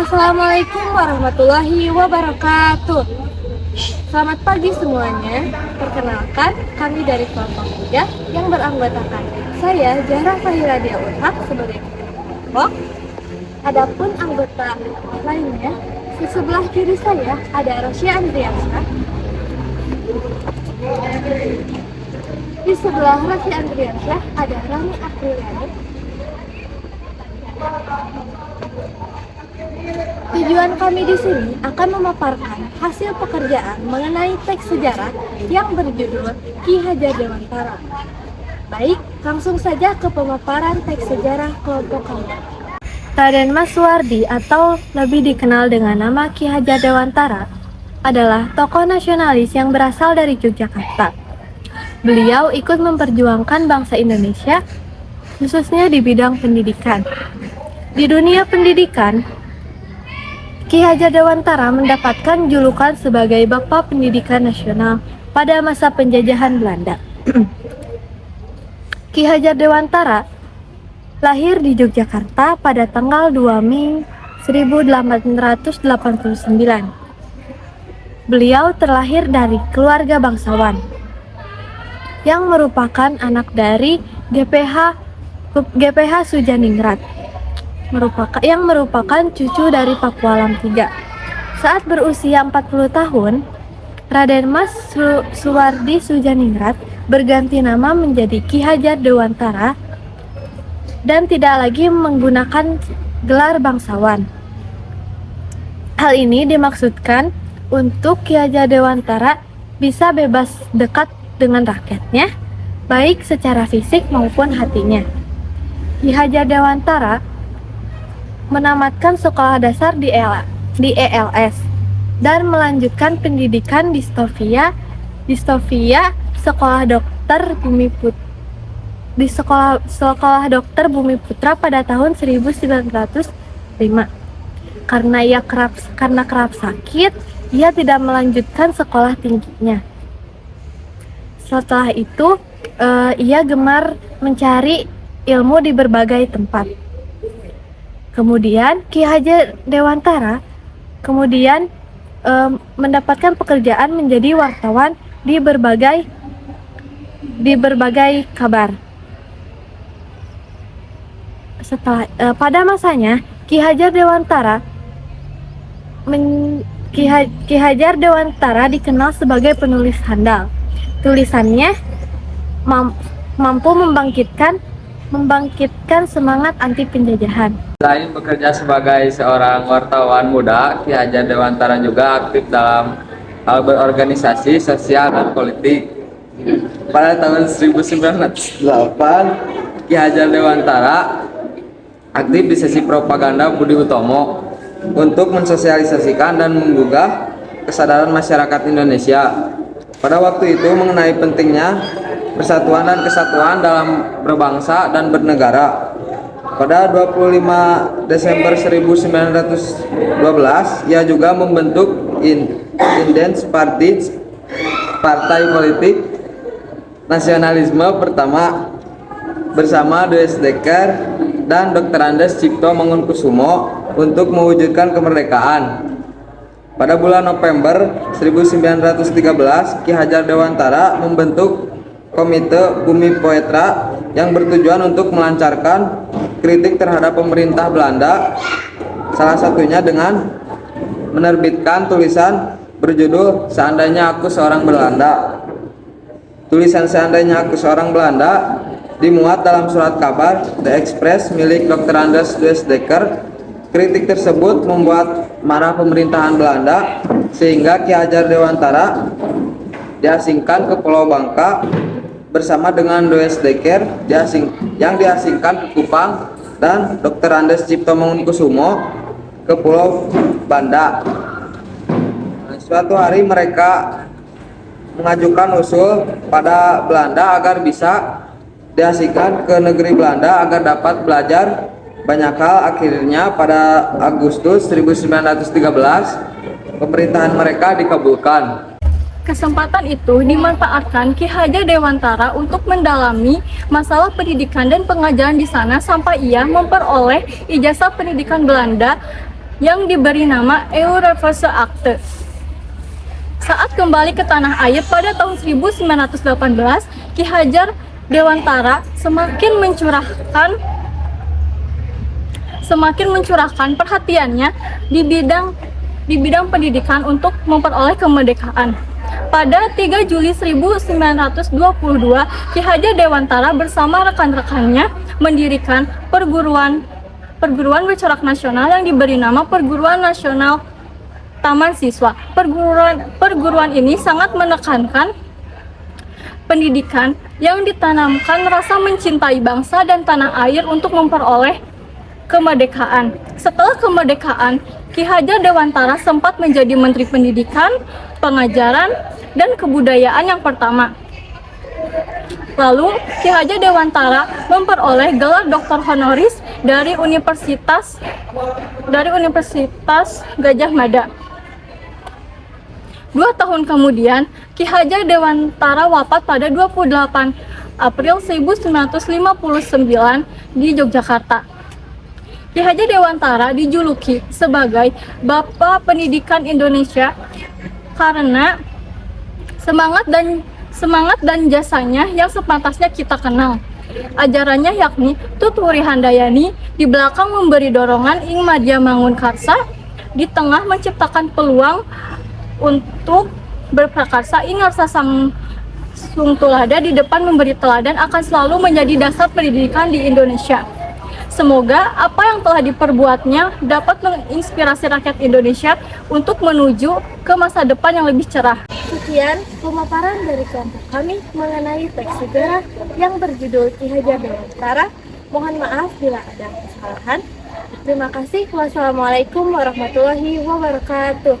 Assalamualaikum warahmatullahi wabarakatuh. Selamat pagi semuanya. Perkenalkan, kami dari kelompok 3 yang beranggotakan saya Zahra Fahira Dia Unhak sebagai kelompok. Adapun anggota lainnya, di sebelah kiri saya ada Rosya Andriansyah. Di sebelah Rosya Andriansyah ada Rani Apriliani. Tujuan kami di sini akan memaparkan hasil pekerjaan mengenai teks sejarah yang berjudul Ki Hajar Dewantara. Baik, langsung saja ke pemaparan teks sejarah kelompok kami. Raden Mas Suwardi atau lebih dikenal dengan nama Ki Hajar Dewantara adalah tokoh nasionalis yang berasal dari Yogyakarta. Beliau ikut memperjuangkan bangsa Indonesia, khususnya di bidang pendidikan. Di dunia pendidikan, Ki Hajar Dewantara mendapatkan julukan sebagai Bapak Pendidikan Nasional pada masa penjajahan Belanda. Ki Hajar Dewantara lahir di Yogyakarta pada tanggal 2 Mei 1889. Beliau terlahir dari keluarga bangsawan yang merupakan anak dari GPH Sujaningrat, yang merupakan cucu dari Pakualam III. Saat berusia 40 tahun, Raden Mas Suwardi Sujaningrat berganti nama menjadi Ki Hajar Dewantara dan tidak lagi menggunakan gelar bangsawan. Hal ini dimaksudkan untuk Ki Hajar Dewantara bisa bebas dekat dengan rakyatnya, baik secara fisik maupun hatinya. Ki Hajar Dewantara menamatkan sekolah dasar di ELS dan melanjutkan pendidikan di Stovia Sekolah Dokter Bumi Putra pada tahun 1905. Karena kerap sakit, ia tidak melanjutkan sekolah tingginya. Setelah itu, ia gemar mencari ilmu di berbagai tempat. Kemudian Ki Hajar Dewantara mendapatkan pekerjaan menjadi wartawan di berbagai kabar. Pada masanya Ki Hajar Dewantara dikenal sebagai penulis handal. Tulisannya mampu membangkitkan semangat anti penjajahan. Selain bekerja sebagai seorang wartawan muda, Ki Hajar Dewantara juga aktif dalam hal berorganisasi sosial dan politik. Pada tahun 1908, Ki Hajar Dewantara aktif di sesi propaganda Budi Utomo untuk mensosialisasikan dan menggugah kesadaran masyarakat Indonesia. Pada waktu itu mengenai pentingnya persatuan dan kesatuan dalam berbangsa dan bernegara. Pada 25 Desember 1912, ia juga membentuk Independence Party, partai politik nasionalisme pertama bersama Does Dekker dan Dr. Andes Cipto Mangunkusumo untuk mewujudkan kemerdekaan. Pada bulan November 1913, Ki Hajar Dewantara membentuk Komite Bumi Putra yang bertujuan untuk melancarkan kritik terhadap pemerintah Belanda, salah satunya dengan menerbitkan tulisan berjudul Seandainya Aku Seorang Belanda. Tulisan Seandainya Aku Seorang Belanda dimuat dalam surat kabar The Express milik Dr. Andes Does Dekker. Kritik tersebut membuat marah pemerintahan Belanda sehingga Ki Hajar Dewantara diasingkan ke Pulau Bangka bersama dengan Does Dekker yang diasingkan ke Kupang dan Dr. Andes Cipto Mangunkusumo ke Pulau Banda. Suatu hari mereka mengajukan usul pada Belanda agar bisa diasingkan ke negeri Belanda agar dapat belajar banyak hal. Akhirnya pada Agustus 1913 pemerintahan mereka dikabulkan. Kesempatan itu dimanfaatkan Ki Hajar Dewantara untuk mendalami masalah pendidikan dan pengajaran di sana sampai ia memperoleh ijazah pendidikan Belanda yang diberi nama Eurasia Acte. Saat kembali ke tanah air pada tahun 1918, Ki Hajar Dewantara semakin mencurahkan perhatiannya di bidang pendidikan untuk memperoleh kemerdekaan. Pada 3 Juli 1922, Ki Hajar Dewantara bersama rekan-rekannya mendirikan perguruan bercorak nasional yang diberi nama Perguruan Nasional Taman Siswa. Perguruan ini sangat menekankan pendidikan yang ditanamkan rasa mencintai bangsa dan tanah air untuk memperoleh kemerdekaan. Setelah kemerdekaan, Ki Hajar Dewantara sempat menjadi Menteri Pendidikan, Pengajaran, dan Kebudayaan yang pertama. Lalu, Ki Hajar Dewantara memperoleh gelar doktor honoris dari Universitas Gadjah Mada. 2 tahun kemudian, Ki Hajar Dewantara wafat pada 28 April 1959 di Yogyakarta. Ki Hajar Dewantara dijuluki sebagai Bapak Pendidikan Indonesia karena semangat dan jasanya yang sepantasnya kita kenal. Ajarannya yakni Tuturi Handayani, di belakang memberi dorongan ing madya mangun karsa, di tengah menciptakan peluang untuk berprakarsa ing ngarsa sang sung tulada, di depan memberi teladan akan selalu menjadi dasar pendidikan di Indonesia. Semoga apa yang telah diperbuatnya dapat menginspirasi rakyat Indonesia untuk menuju ke masa depan yang lebih cerah. Sekian pemaparan dari kelompok kami mengenai teks sejarah yang berjudul Ki Hajar Dewantara. Mohon maaf bila ada kesalahan. Terima kasih. Wassalamualaikum warahmatullahi wabarakatuh.